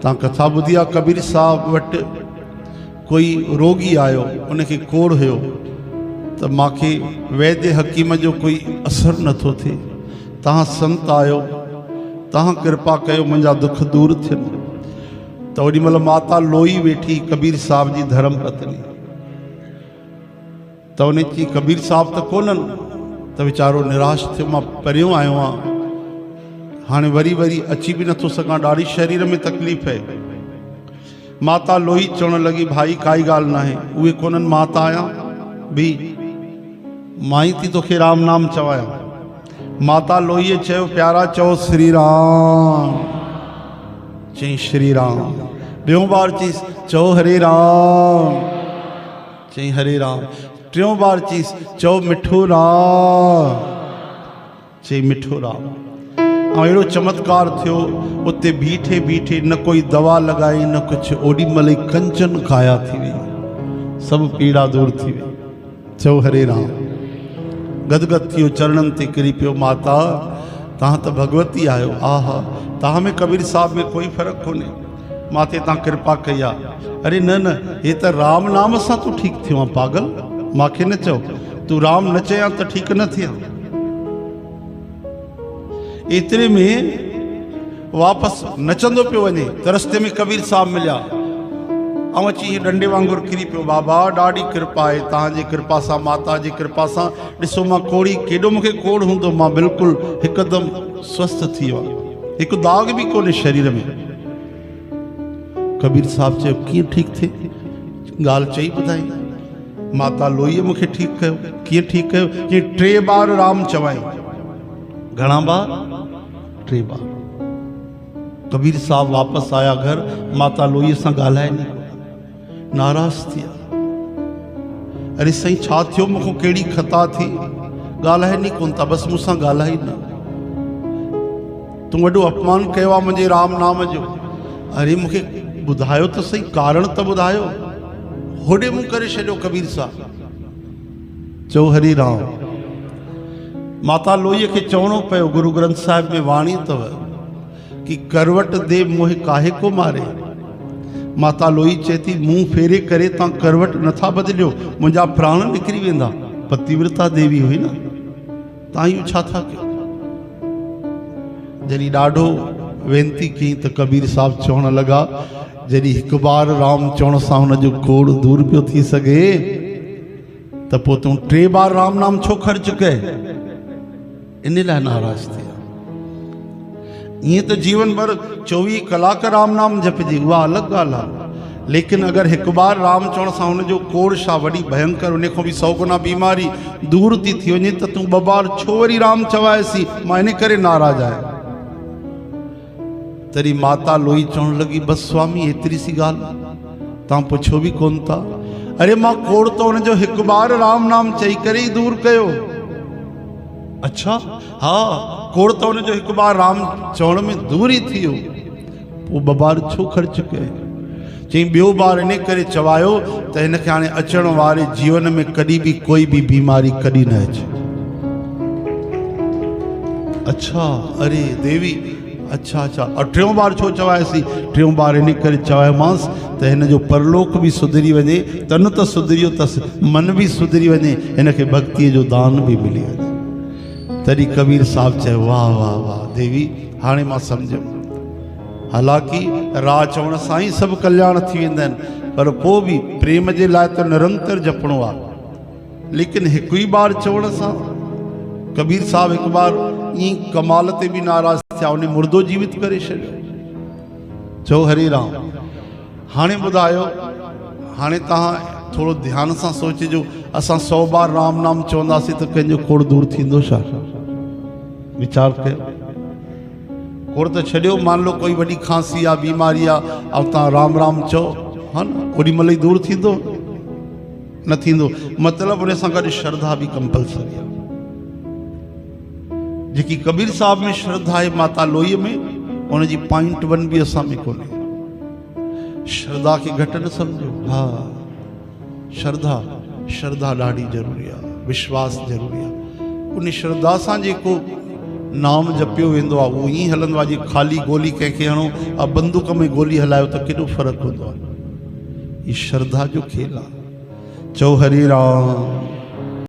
ता कथा बुधी आ कबीर साहब वट कोई रोगी आयो, उनके कोड़ हो तो माखे वैद्य हकीम जो कोई असर नथो थे। तहां संत आयो, तहां कृपा कयो मुंहिंजा दुख दूर थियनि। तो ओडी महिल माता लोई वेठी कबीर साहब जी धर्म पत्नी। तो उन चई कबीर साहब तो कोन्हनि। तो वीचारो निराश थियो, मां परियों आयो आहियां, हाणे वरी वरी अची भी नथो सघां, ॾाढी शरीर में तकलीफ़ है। माता लोई चवण लगी भाई काई ॻाल्हि न आहे, उहे कोन्हनि मां त आहियां भी, मां ई थी तोखे राम नाम चवायां। माता लोईअ चयो प्यारा चओ श्री राम। चई श्री राम। ॿियों बार चईस चओ हरे राम। चई हरे राम। टियों बार चईस चओ मिठो राम। चई मिठो राम। ऐं अहिड़ो चमत्कार थियो, उते बीठे बीठे न कोई दवा लगाई न कुछ, ओडी महिल ई कंचन काया थी वई, सब पीड़ा दूर थी वई। चओ हरे राम। गदगद थियो, चरणन ते किरी पियो, माता तहां तो भगवती आयो, आहा तहां में कबीर साहब में कोई फर्क कोन्हे, माते तहां कृपा कई आ। अरे न न, ये तो राम नाम सां तू ठीक थियो आ पागल, माखे न चओ, तू राम न चया तो ठीक न थिया। इतने में वापस नचंदो पियो वञे, त रस्ते में कबीर साहब मिलिया। ऐं अची डंडे वांगुरु किरी पियो, बाबा ॾाढी कृपा आहे तव्हांजी कृपा सां, माता जी कृपा सां। ॾिसो मां कोड़ी, केॾो मूंखे कोड़ हूंदो, मां बिल्कुलु हिकदमि स्वस्थ थी वियो आहियां, हिकु दाग बि कोन्हे शरीर में। कबीर साहब चयो कीअं ठीकु थिए, ॻाल्हि चई ॿुधाई। माता लोईअ मूंखे ठीकु कयो। कीअं ठीकु कयो? कीअं 3 बार राम चवाई। घणा बार? 3 बार। कबीर साहब वापस आया घर, माता लोईअ सां ॻाल्हाए नहीं, नाराज थिया। अरे साईं छा थियो, मूंखों कहिड़ी खता थी, ॻाल्हाए नहीं कोन था, बस मूंसां ॻाल्हाई न, तूं वॾो अपमान कयो आहे मुंहिंजे राम नाम जो। अरे मूंखे ॿुधायो त सही, कारण त ॿुधायो। होॾे मुंहुं करे छॾियो कबीर साहब। चओ हरि राम। माता लोईअ खे चवणो पियो, गुरु ग्रंथ साहिब में वाणी अथव कि करवट दे मोह काहे को मारे। माता लोई चए थी मुंह फेरे करे तव्हां करवट नथा बदिलियो, मुंहिंजा प्राण निकिरी वेंदा। पतिव्रता देवी हुई न, तव्हां इहो छा था कयो। जॾहिं ॾाढो वेनती कई त कबीर साहब चवण लॻा, जॾहिं हिकु बार राम चवण सां हुनजो कोड़ दूर पियो थी सघे, त पोइ तूं 3 बार राम नाम छो ख़र्च कए। इन लाइ नाराज़ थिया। ईअं त जीवन भर 24 कलाक राम नाम जपजे, उहा अलॻि ॻाल्हि आहे, लेकिन अगरि हिकु बार राम चवण सां हुनजो कोड़ छा वॾी भयंकर, उन खां बि 100 गुना बीमारी दूर थी वञे, त तूं 2 बार छो वरी राम चवाएसी। मां इन करे नाराज़ आहियां। तॾहिं माता लोई चवण लॻी, बसि स्वामी एतिरी सी ॻाल्हि, तव्हां पुछो बि कोन था। अरे मां कोड़ त हुनजो 1 बार राम नाम चई करे ई दूर कयो। अच्छा हा, कोड़ त हुनजो 1 बार राम चवण में दूर ई थी वियो, पोइ 2 बार छो ख़र्च कए। चई 2 बार इन करे चवायो त हिनखे हाणे अचण वारे जीवन में कॾहिं बि कोई बि बीमारी कॾहिं न अचे। अच्छा अरे देवी, अच्छा अच्छा। और 3 बार छो चवायसी? 3 बार इन करे चवायोमांसि त हिन जो परलोक बि सुधरी वञे, तन त सुधरियो अथसि, मन बि सुधरी वञे, हिनखे भक्तीअ जो दान बि मिली वञे। तॾहिं कबीर साहब चयो वाह वाह वाह देवी, हाणे मां सम्झियुमि। हालांकि राह चवण सां ई सभु कल्याण थी वेंदा आहिनि, पर पोइ बि प्रेम जे लाइ त निरंतर जपणो आहे। लेकिन 1 ई बार चवण सां कबीर साहब 1 बार ईअं कमाल ते बि नाराज़ थिया, उन मुर्दो जीवित करे छॾियो। चओ हरे राम। हाणे ॿुधायो, हाणे तव्हां थोरो ध्यान सां सोचिजो, असां 100 बार राम नाम चवंदासीं त कंहिंजो कोड़ दूर थींदो छा? वीचार कयो। कोड़ त छॾियो, मान लो कोई वॾी खांसी आहे, बीमारी आहे, ऐं तव्हां राम राम चओ, हा न, ओॾी महिल ई दूर थींदो न थींदो। मतिलबु उन सां गॾु श्रद्धा बि कंपलसरी आहे। जेकी कबीर साहब में श्रद्धा है, माता लोईअ में, उनजी .1 भी असां में कोन्हे। श्रद्धा के घट न समझो। हाँ, श्रद्धा श्रद्धा ॾाढी ज़रूरी आहे, विश्वास ज़रूरी आहे। उन श्रद्धा सां जेको नाम जपियो वेंदो आहे उहो ईअं हलंदो आहे जीअं ख़ाली गोली कंहिंखे हणो ऐं बंदूक में गोली हलायो त केॾो फ़र्क़ु हूंदो आहे। हीअ श्रद्धा जो खेल आहे। चओ हरि राम।